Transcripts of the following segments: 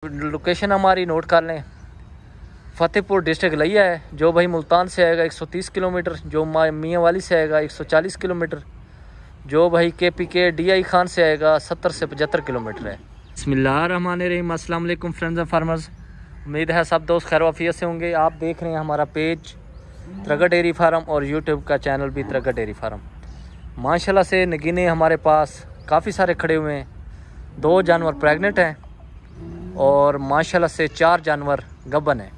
Location हमारी note कर लें। फ़तेहपुर डिस्ट्रिक्ट लिया है, जो भाई मुल्तान से आएगा 130 किलोमीटर, जो मियाँ वाली से आएगा 140 किलोमीटर, जो भाई KPK DI खान से आएगा 70 से 75 किलोमीटर है। बिस्मिल्लाहिर्रहमानिर्रहीम। अस्सलाम वालेकुम फ्रेंड्स एंड फार्मर्स। उम्मीद है सब दोस्त खैर वाफियत से होंगे। आप देख रहे हैं हमारा पेज त्रगा डेयरी फार्म और यूट्यूब का चैनल भी त्रगा डेयरी फार्म। माशाल्लाह से नगीने हमारे पास काफ़ी सारे खड़े हुए हैं। 2 जानवर प्रेग्नेंट हैं और माशाल्लाह से 4 जानवर गब्बन है।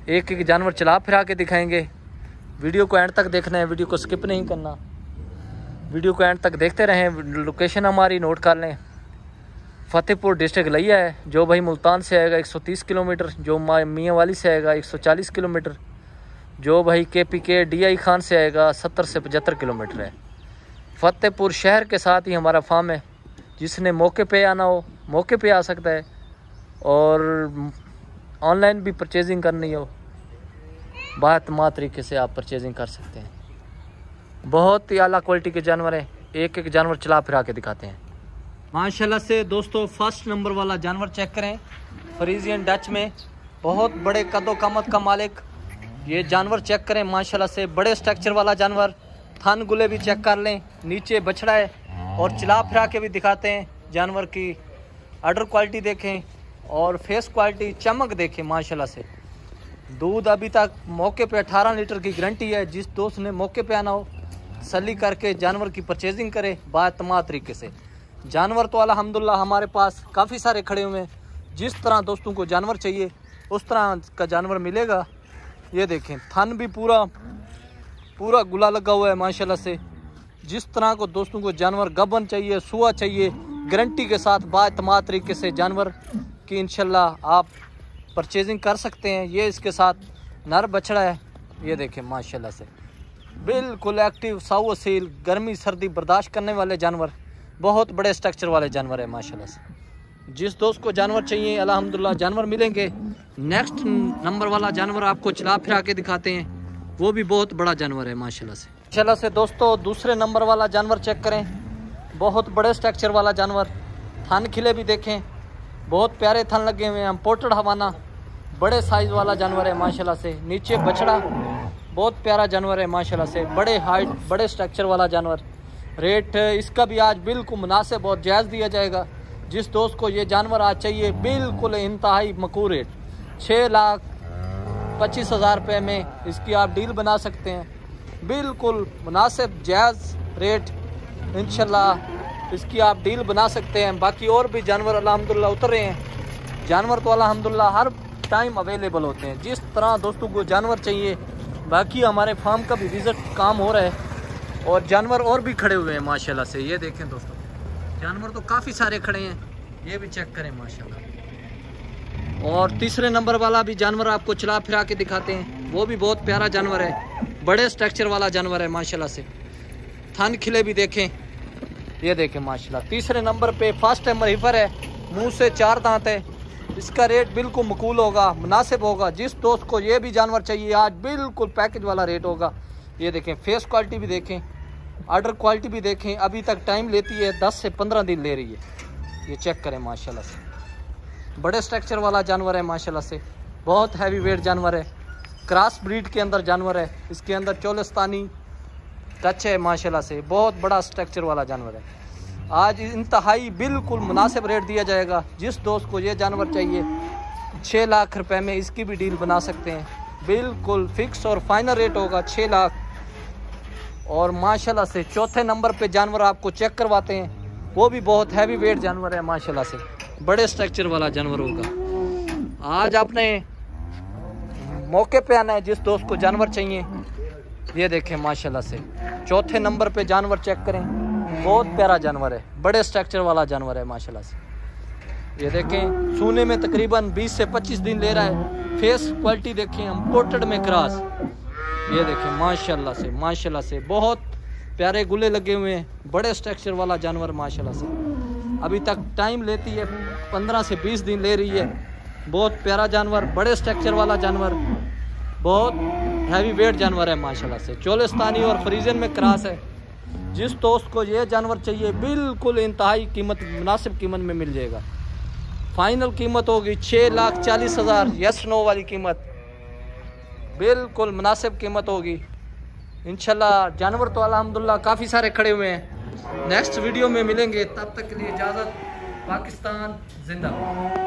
एक एक जानवर चला फिरा के दिखाएंगे। वीडियो को एंड तक देखना है, वीडियो को स्किप नहीं करना, वीडियो को एंड तक देखते रहें। लोकेशन हमारी नोट कर लें। फ़तेहपुर डिस्ट्रिक्ट लिया है, जो भाई मुल्तान से आएगा 130 किलोमीटर, जो मियाँ वाली से आएगा 140 किलोमीटर, जो भाई KPK DI खान से आएगा 70 से 75 किलोमीटर है। फ़तेहपुर शहर के साथ ही हमारा फार्म है। जिसने मौके पे आना हो मौके पे आ सकता है, और ऑनलाइन भी परचेजिंग करनी हो बातमात तरीके से आप परचेजिंग कर सकते हैं। बहुत ही आला क्वालिटी के जानवर हैं। एक एक जानवर चला फिरा के दिखाते हैं। माशाल्लाह से दोस्तों, फर्स्ट नंबर वाला जानवर चेक करें, फ्रीजियन डच में बहुत बड़े कदो कामत का मालिक। ये जानवर चेक करें, माशाल्लाह से बड़े स्ट्रक्चर वाला जानवर। थन गुले भी चेक कर लें, नीचे बछड़ा है, और चला फिरा के भी दिखाते हैं। जानवर की अडर क्वालिटी देखें और फेस क्वालिटी, चमक देखें। माशाल्लाह से दूध अभी तक मौके पे 18 लीटर की गारंटी है। जिस दोस्त ने मौके पे आना हो तसल्ली करके जानवर की परचेजिंग करे बातमात तरीके से। जानवर तो अल्हम्दुलिल्लाह हमारे पास काफ़ी सारे खड़े हुए हैं। जिस तरह दोस्तों को जानवर चाहिए उस तरह का जानवर मिलेगा। ये देखें, थन भी पूरा गुला लगा हुआ है माशाल्लाह से। जिस तरह को दोस्तों को जानवर गबन चाहिए, सुआ चाहिए, गारंटी के साथ बातमात तरीके से जानवर की इंशाल्लाह आप परचेजिंग कर सकते हैं। ये इसके साथ नर बछड़ा है। ये देखें माशाल्लाह से बिल्कुल एक्टिव, साउ असील, गर्मी सर्दी बर्दाश्त करने वाले जानवर, बहुत बड़े स्ट्रक्चर वाले जानवर है माशाल्लाह से। जिस दोस्त को जानवर चाहिए अल्हम्दुलिल्लाह जानवर मिलेंगे। नेक्स्ट नंबर वाला जानवर आपको चला फिरा के दिखाते हैं, वो भी बहुत बड़ा जानवर है माशाल्लाह से। माशाल्लाह से दोस्तों, दूसरे नंबर वाला जानवर चेक करें, बहुत बड़े स्ट्रक्चर वाला जानवर। थन खिले भी देखें, बहुत प्यारे थन लगे हुए हैं। इम्पोर्टेड हवाना, बड़े साइज़ वाला जानवर है माशाल्लाह से। नीचे बछड़ा, बहुत प्यारा जानवर है माशाल्लाह से। बड़े हाइट, बड़े स्ट्रक्चर वाला जानवर। रेट इसका भी आज बिल्कुल मुनासिब और जायज़ दिया जाएगा। जिस दोस्त को ये जानवर आज चाहिए बिल्कुल इंतहाई मकबूल रेट 6,25,000 रुपये में इसकी आप डील बना सकते हैं। बिल्कुल मुनासिब जायज़ रेट इंशाल्लाह इसकी आप डील बना सकते हैं। बाकी और भी जानवर अल्हम्दुलिल्लाह उतर रहे हैं। जानवर तो अल्हम्दुलिल्लाह हर टाइम अवेलेबल होते हैं। जिस तरह दोस्तों को जानवर चाहिए। बाकी हमारे फार्म का भी विजिट काम हो रहा है और जानवर और भी खड़े हुए हैं माशाल्लाह से। ये देखें दोस्तों, जानवर तो काफ़ी सारे खड़े हैं, ये भी चेक करें माशाल्लाह। और तीसरे नंबर वाला भी जानवर आपको चला फिरा के दिखाते हैं, वो भी बहुत प्यारा जानवर है, बड़े स्ट्रक्चर वाला जानवर है माशाल्लाह से। थन खिले भी देखें, ये देखें माशाल्लाह। तीसरे नंबर पे फर्स्ट टाइमर हिफर है, मुंह से 4 दांत है। इसका रेट बिल्कुल मकबूल होगा, मुनासिब होगा। जिस दोस्त को ये भी जानवर चाहिए आज बिल्कुल पैकेज वाला रेट होगा। ये देखें, फेस क्वालिटी भी देखें, आर्डर क्वालिटी भी देखें। अभी तक टाइम लेती है, 10 से 15 दिन ले रही है। ये चेक करें माशाल्लाह से, बड़े स्ट्रक्चर वाला जानवर है माशाल्लाह से। बहुत हैवी वेट जानवर है, क्रॉस ब्रीड के अंदर जानवर है। इसके अंदर चोलिस्तानी टच है माशाल्लाह से। बहुत बड़ा स्ट्रक्चर वाला जानवर है। आज इंतहाई बिल्कुल मुनासिब रेट दिया जाएगा। जिस दोस्त को ये जानवर चाहिए 6 लाख रुपए में इसकी भी डील बना सकते हैं। बिल्कुल फिक्स और फाइनल रेट होगा 6 लाख। और माशाल्लाह से चौथे नंबर पे जानवर आपको चेक करवाते हैं, वो भी बहुत हैवी वेट जानवर है माशाल्लाह से। बड़े स्ट्रक्चर वाला जानवर होगा। आज आपने मौके पे आना है। जिस दोस्त को जानवर चाहिए ये देखें माशाल्लाह से। चौथे नंबर पे जानवर चेक करें, बहुत प्यारा जानवर है, बड़े स्ट्रक्चर वाला जानवर है माशाल्लाह से। ये देखें, सूने में तकरीबन 20 से 25 दिन ले रहा है। फेस क्वालिटी देखें, इम्पोर्टेड में क्रॉस। ये देखें माशाल्लाह से बहुत प्यारे गुले लगे हुए हैं। बड़े स्ट्रक्चर वाला जानवर माशाल्लाह से। अभी तक टाइम लेती है, 15 से 20 दिन ले रही है। बहुत प्यारा जानवर, बड़े स्ट्रक्चर वाला जानवर, बहुत हैवी वेट जानवर है माशाल्लाह से। चोलिस्तानी और फ्रीजियन में क्रॉस है। जिस दोस्त को ये जानवर चाहिए बिल्कुल इंतहाई कीमत, मुनासिब कीमत में मिल जाएगा। फाइनल कीमत होगी 6,40,000। यस नो वाली कीमत बिल्कुल मुनासिब कीमत होगी इंशाल्लाह। जानवर तो अल्हम्दुलिल्लाह काफ़ी सारे खड़े हुए हैं। नेक्स्ट वीडियो में मिलेंगे, तब तक के लिए इजाज़त। पाकिस्तान जिंदाबाद।